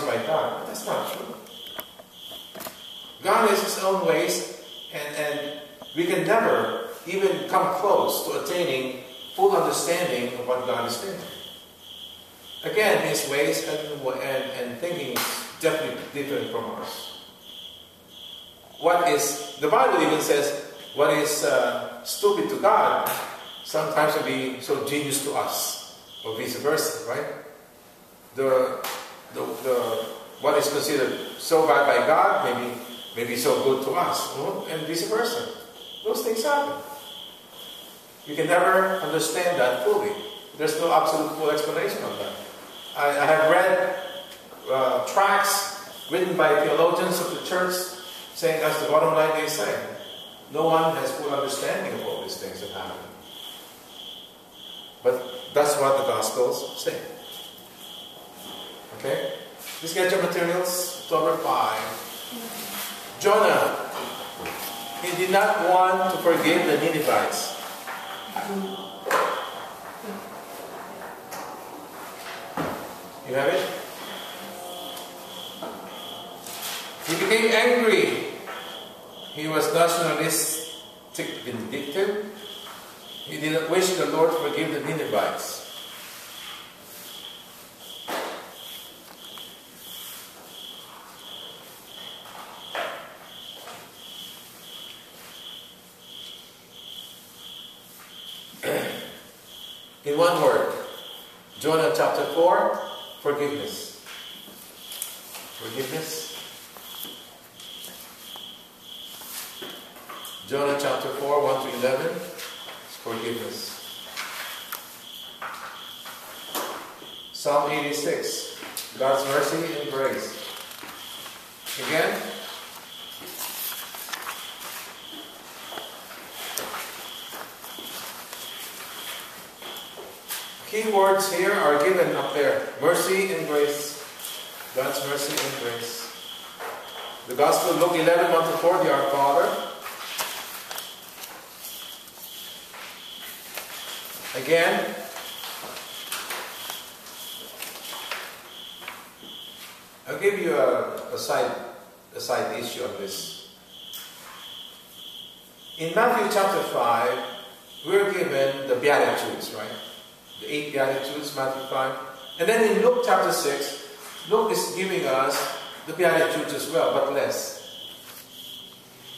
by God. But that's not true. God has His own ways, and we can never even come close to attaining full understanding of what God is doing. Again, His ways and thinking is definitely different from ours. The Bible even says, what is stupid to God sometimes will be so genius to us, or vice versa, right? What is considered so bad by God may be so good to us, and vice versa. Those things happen. You can never understand that fully. There's no absolute full explanation of that. I have read tracts written by theologians of the church saying that's the bottom line they say. No one has full understanding of all these things that happen. But that's what the Gospels say. Okay? Please get your materials. October 5. Jonah, he did not want to forgive the Ninevites. You have it? He became angry. He was nationalistic, vindictive. He didn't wish the Lord to forgive the Ninevites. In one word, Jonah chapter 4, forgiveness. Forgiveness. Jonah chapter 4, 1 to 11, forgiveness. Psalm 86, God's mercy and grace. Again, key words here are given up there. Mercy and grace. God's mercy and grace. The Gospel of Luke 11, 1 to 4, the Our Father. Again, I'll give you a side issue on this. In Matthew chapter 5, we're given the Beatitudes, right? The 8 Beatitudes, Matthew 5. And then in Luke chapter 6, Luke is giving us the Beatitudes as well, but less.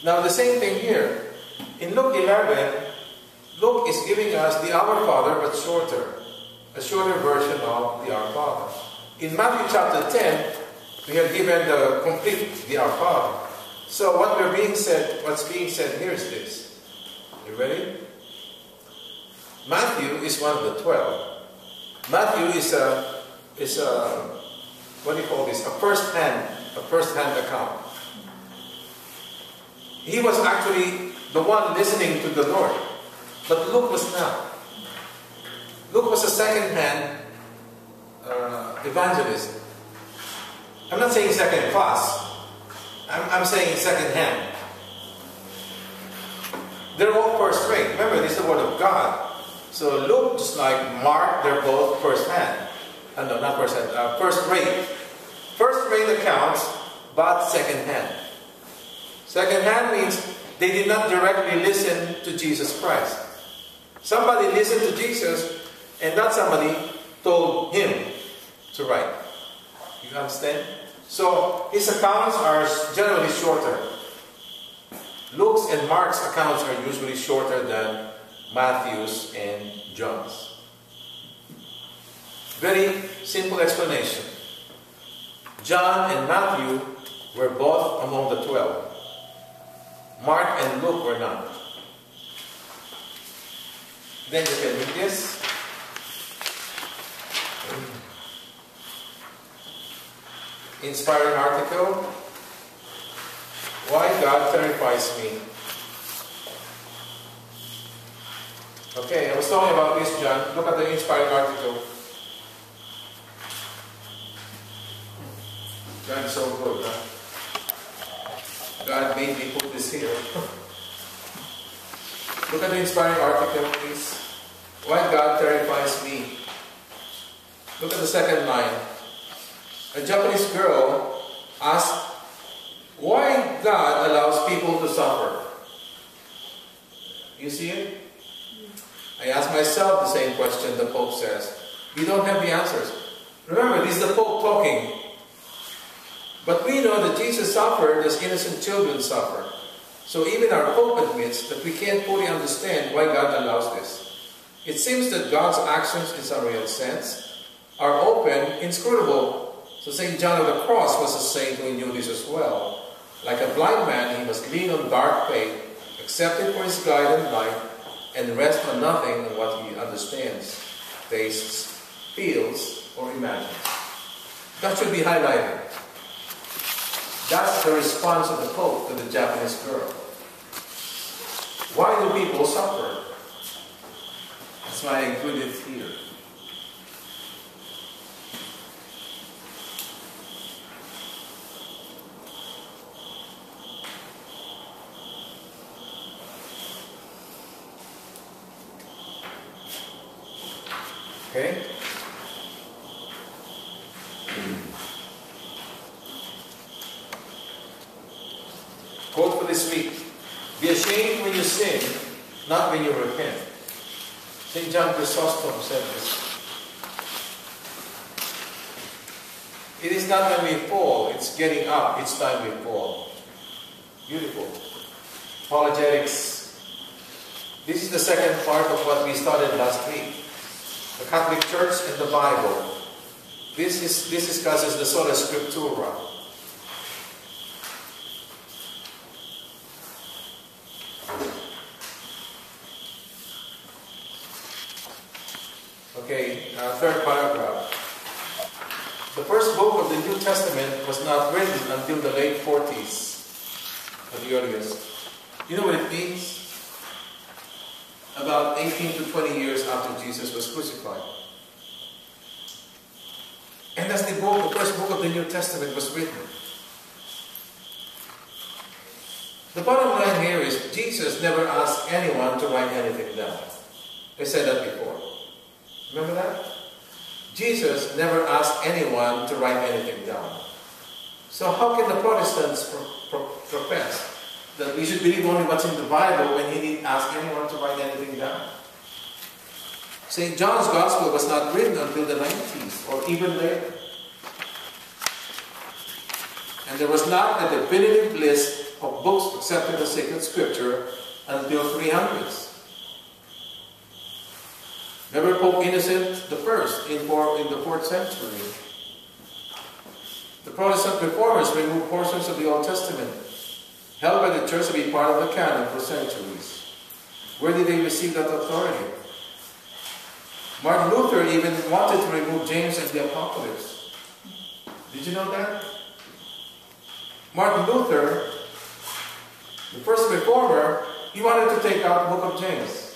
Now the same thing here. In Luke 11, Luke is giving us the Our Father, but shorter. A shorter version of the Our Father. In Matthew chapter 10, we have given the complete, the Our Father. So what's being said here is this. You ready? Matthew is one of the 12. Matthew is a what do you call this? A first-hand account. He was actually the one listening to the Lord. But Luke was not. Luke was a second-hand evangelist. I'm not saying second class. I'm saying second-hand. They're all first-rate. Remember, this is the Word of God. So Luke, just like Mark, they're both first-hand. No, not first-hand. First-rate. First-rate accounts, but second-hand. Second-hand means they did not directly listen to Jesus Christ. Somebody listened to Jesus, and that somebody told him to write. You understand? So his accounts are generally shorter. Luke's and Mark's accounts are usually shorter than Matthew's and John's. Very simple explanation. John and Matthew were both among the 12. Mark and Luke were not. Then you can read this. Inspiring article. Why God terrifies me. Okay, I was talking about this, John. Look at the inspiring article. God is so good, huh? God made me put this here. Look at the inspiring article, please. Why God terrifies me. Look at the second line. A Japanese girl asked why God allows people to suffer. You see it? I ask myself the same question the Pope says. We don't have the answers. Remember, this is the Pope talking. But we know that Jesus suffered as innocent children suffer. So even our Pope admits that we can't fully understand why God allows this. It seems that God's actions in some real sense are open, inscrutable. So St. John of the Cross was a saint who knew this as well. Like a blind man, he must lean on dark faith, accept it for his guide and light, and rest on nothing on what he understands, tastes, feels, or imagines. That should be highlighted. That's the response of the Pope to the Japanese girl. Why do people suffer? That's why I included it here. Okay? Quote for this week. Be ashamed when you sin, not when you repent. St. John Chrysostom said this. It is not when we fall, it's getting up each time we fall. Beautiful. Apologetics. This is the second part of what we started last week. The Catholic Church and the Bible. This discusses the sola scriptura. Okay, third paragraph. The first book of the New Testament was not written until the late 40s, at the earliest. You know what it means? About 18 to 20 years after Jesus was crucified. And that's the first book of the New Testament was written. The bottom line here is Jesus never asked anyone to write anything down. I said that before. Remember that? Jesus never asked anyone to write anything down. So how can the Protestants profess that we should believe only what's in the Bible when he didn't ask anyone to write anything down? St. John's Gospel was not written until the 90s or even later. And there was not a definitive list of books accepted as sacred scripture until 300s. Remember Pope Innocent I in the 4th century. The Protestant reformers removed portions of the Old Testament, held by the Church to be part of the canon for centuries. Where did they receive that authority? Martin Luther even wanted to remove James and the Apocalypse. Did you know that? Martin Luther, the first reformer, he wanted to take out the book of James.